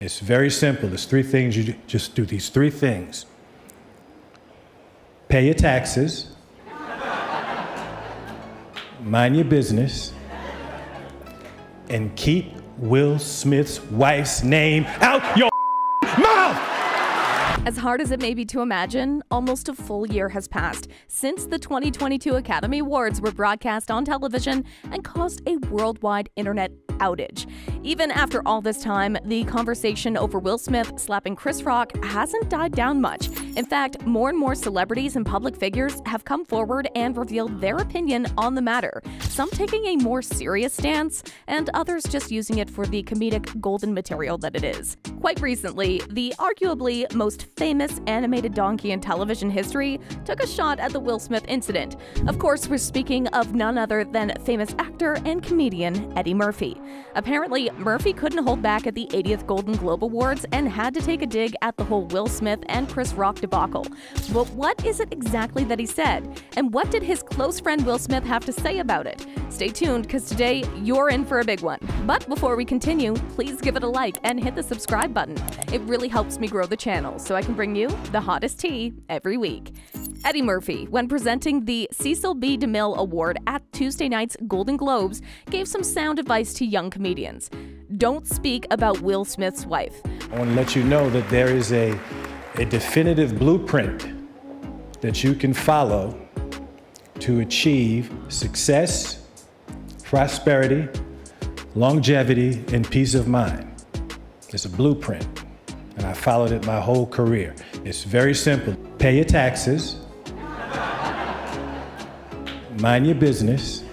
It's very simple. There's three things you just do. These three things. Pay your taxes. Mind your business. And keep Will Smith's wife's name out your mouth! As hard as it may be to imagine, almost a full year has passed since the 2022 Academy Awards were broadcast on television and caused a worldwide internet outage. Even after all this time, the conversation over Will Smith slapping Chris Rock hasn't died down much. In fact, more and more celebrities and public figures have come forward and revealed their opinion on the matter, some taking a more serious stance, and others just using it for the comedic golden material that it is. Quite recently, the arguably most famous animated donkey in television history took a shot at the Will Smith incident. Of course, we're speaking of none other than famous actor and comedian Eddie Murphy. Apparently, Murphy couldn't hold back at the 80th Golden Globe Awards and had to take a dig at the whole Will Smith and Chris Rock debacle. But what is it exactly that he said? And what did his close friend Will Smith have to say about it? Stay tuned, because today you're in for a big one. But before we continue, please give it a like and hit the subscribe button. It really helps me grow the channel so I can bring you the hottest tea every week. Eddie Murphy, when presenting the Cecil B. DeMille Award at Tuesday night's Golden Globes, gave some sound advice to young comedians. Don't speak about Will Smith's wife. I want to let you know that there is a definitive blueprint that you can follow to achieve success, prosperity, longevity, and peace of mind. It's a blueprint, and I followed it my whole career. It's very simple. Pay your taxes, mind your business,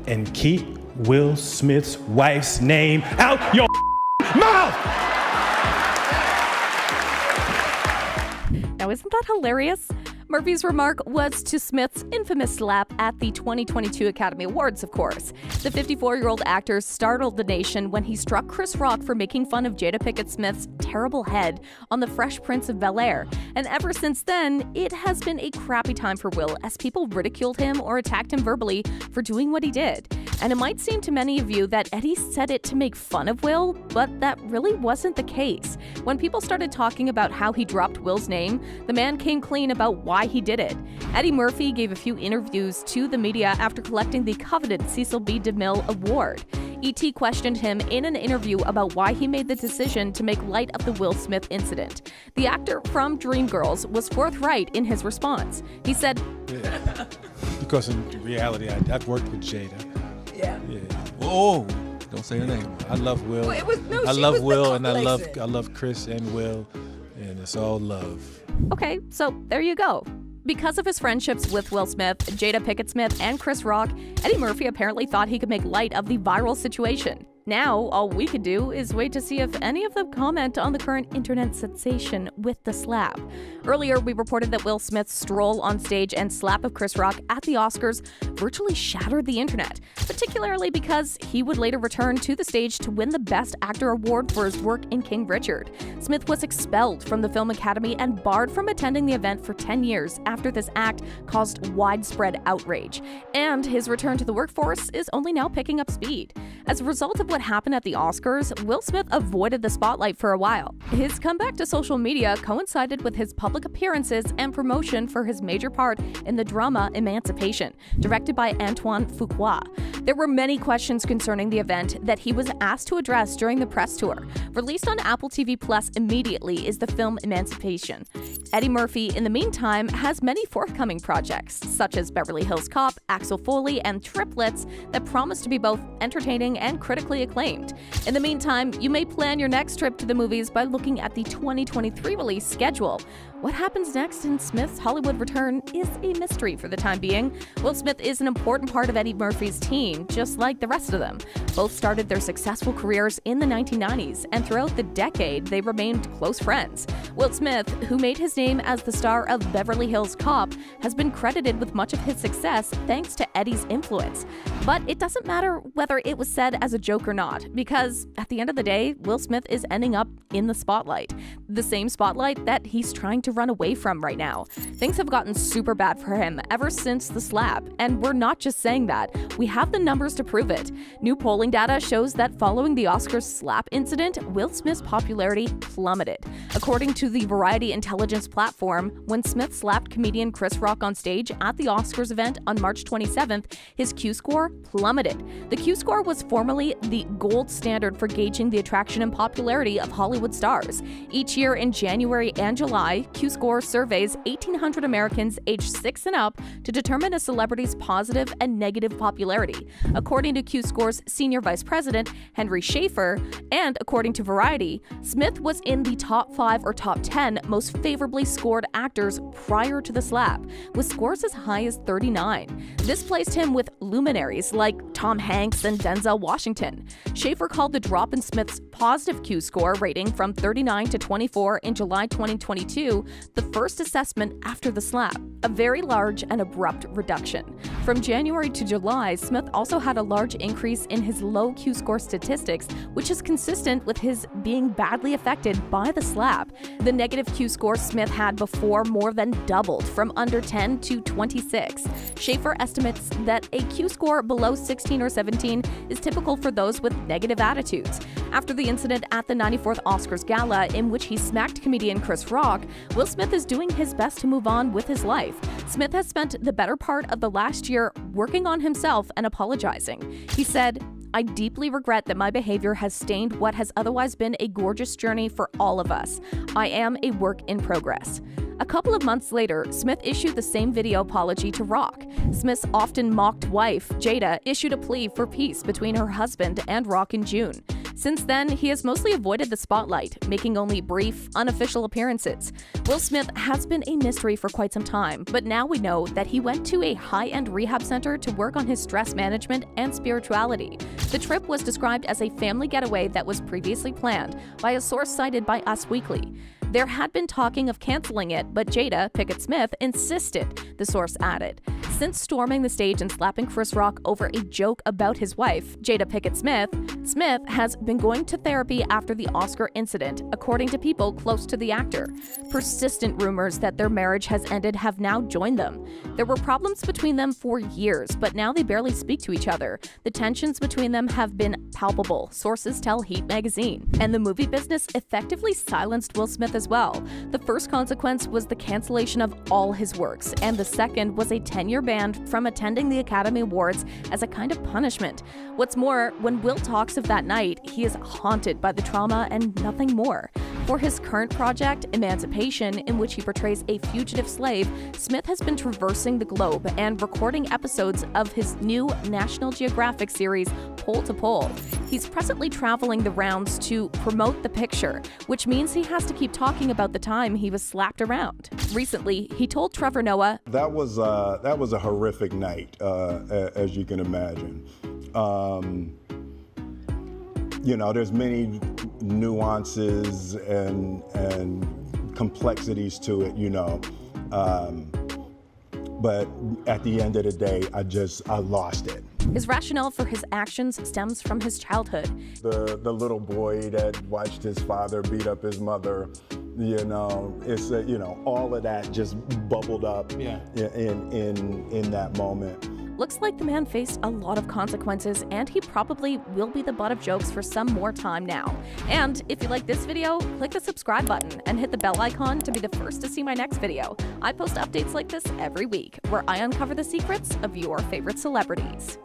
and keep Will Smith's wife's name out your mouth! Now, isn't that hilarious? Murphy's remark was to Smith's infamous slap at the 2022 Academy Awards, of course. The 54-year-old actor startled the nation when he struck Chris Rock for making fun of Jada Pinkett Smith's terrible head on The Fresh Prince of Bel-Air. And ever since then, it has been a crappy time for Will as people ridiculed him or attacked him verbally for doing what he did. And it might seem to many of you that Eddie said it to make fun of Will, but that really wasn't the case. When people started talking about how he dropped Will's name, the man came clean about why he did it. Eddie Murphy gave a few interviews to the media after collecting the coveted Cecil B. DeMille Award. E.T. questioned him in an interview about why he made the decision to make light of the Will Smith incident. The actor from Dreamgirls was forthright in his response. He said, Yeah. Because in reality, I've worked with Jada. Yeah. Oh, don't say her name. I love Will. Well, I love Will, and I love Chris and Will, and it's all love. okay, so there you go. Because of his friendships with Will Smith, Jada Pinkett Smith, and Chris Rock, Eddie Murphy apparently thought he could make light of the viral situation. Now, all we could do is wait to see if any of them comment on the current internet sensation with the slap. Earlier, we reported that Will Smith's stroll on stage and slap of Chris Rock at the Oscars virtually shattered the internet, particularly because he would later return to the stage to win the Best Actor award for his work in King Richard. Smith was expelled from the Film Academy and barred from attending the event for 10 years after this act caused widespread outrage. And his return to the workforce is only now picking up speed. As a result of what happened at the Oscars, Will Smith avoided the spotlight for a while. His comeback to social media coincided with his public appearances and promotion for his major part in the drama Emancipation, directed by Antoine Fuqua. There were many questions concerning the event that he was asked to address during the press tour. Released on Apple TV Plus immediately is the film Emancipation. Eddie Murphy, in the meantime, has many forthcoming projects, such as Beverly Hills Cop, Axel Foley, and Triplets, that promise to be both entertaining and critically acclaimed. In the meantime, you may plan your next trip to the movies by looking at the 2023 release schedule. What happens next in Smith's Hollywood return is a mystery for the time being. Will Smith is an important part of Eddie Murphy's team, just like the rest of them. Both started their successful careers in the 1990s, and throughout the decade, they remained close friends. Will Smith, who made his name as the star of Beverly Hills Cop, has been credited with much of his success thanks to Eddie's influence. But it doesn't matter whether it was said as a joke or not, because at the end of the day, Will Smith is ending up in the spotlight. The same spotlight that he's trying to to run away from right now. Things have gotten super bad for him ever since the slap, and we're not just saying that. We have the numbers to prove it. New polling data shows that following the Oscars slap incident, Will Smith's popularity plummeted. According to the Variety intelligence platform, when Smith slapped comedian Chris Rock on stage at the Oscars event on March 27th, his Q-score plummeted. The Q-score was formerly the gold standard for gauging the attraction and popularity of Hollywood stars. Each year in January and July, Q-score surveys 1,800 Americans aged 6 and up to determine a celebrity's positive and negative popularity. According to Q-score's senior vice president, Henry Schaefer, and according to Variety, Smith was in the top 5 or top 10 most favorably scored actors prior to the slap, with scores as high as 39. This placed him with luminaries like Tom Hanks and Denzel Washington. Schaefer called the drop in Smith's positive Q-score rating from 39 to 24 in July 2022 the first assessment after the slap, a very large and abrupt reduction. From January to July, Smith also had a large increase in his low Q-score statistics, which is consistent with his being badly affected by the slap. The negative Q-score Smith had before more than doubled from under 10 to 26. Schaefer estimates that a Q-score below 16 or 17 is typical for those with negative attitudes. After the incident at the 94th Oscars Gala, in which he smacked comedian Chris Rock, Will Smith is doing his best to move on with his life. Smith has spent the better part of the last year working on himself and apologizing. He said, "I deeply regret that my behavior has stained what has otherwise been a gorgeous journey for all of us. I am a work in progress." A couple of months later, Smith issued the same video apology to Rock. Smith's often mocked wife, Jada, issued a plea for peace between her husband and Rock in June. Since then, he has mostly avoided the spotlight, making only brief, unofficial appearances. Will Smith has been a mystery for quite some time, but now we know that he went to a high-end rehab center to work on his stress management and spirituality. The trip was described as a family getaway that was previously planned by a source cited by Us Weekly. There had been talking of canceling it, but Jada Pinkett Smith insisted, the source added. Since storming the stage and slapping Chris Rock over a joke about his wife, Jada Pinkett Smith, Smith has been going to therapy after the Oscar incident, according to people close to the actor. Persistent rumors that their marriage has ended have now joined them. There were problems between them for years, but now they barely speak to each other. The tensions between them have been palpable, sources tell Heat magazine. And the movie business effectively silenced Will Smith as well. The first consequence was the cancellation of all his works, and the second was a 10-year ban from attending the Academy Awards as a kind of punishment. What's more, when Will talks of that night, he is haunted by the trauma and nothing more. For his current project, Emancipation, in which he portrays a fugitive slave, Smith has been traversing the globe and recording episodes of his new National Geographic series, Pole to Pole. He's presently traveling the rounds to promote the picture, which means he has to keep talking about the time he was slapped around. Recently, he told Trevor Noah, That was a horrific night, as you can imagine. There's many nuances and complexities to it, but at the end of the day, I lost it. His rationale for his actions stems from his childhood. The little boy that watched his father beat up his mother, all of that just bubbled up in that moment. Looks like the man faced a lot of consequences, and he probably will be the butt of jokes for some more time now. And if you like this video, click the subscribe button and hit the bell icon to be the first to see my next video. I post updates like this every week, where I uncover the secrets of your favorite celebrities.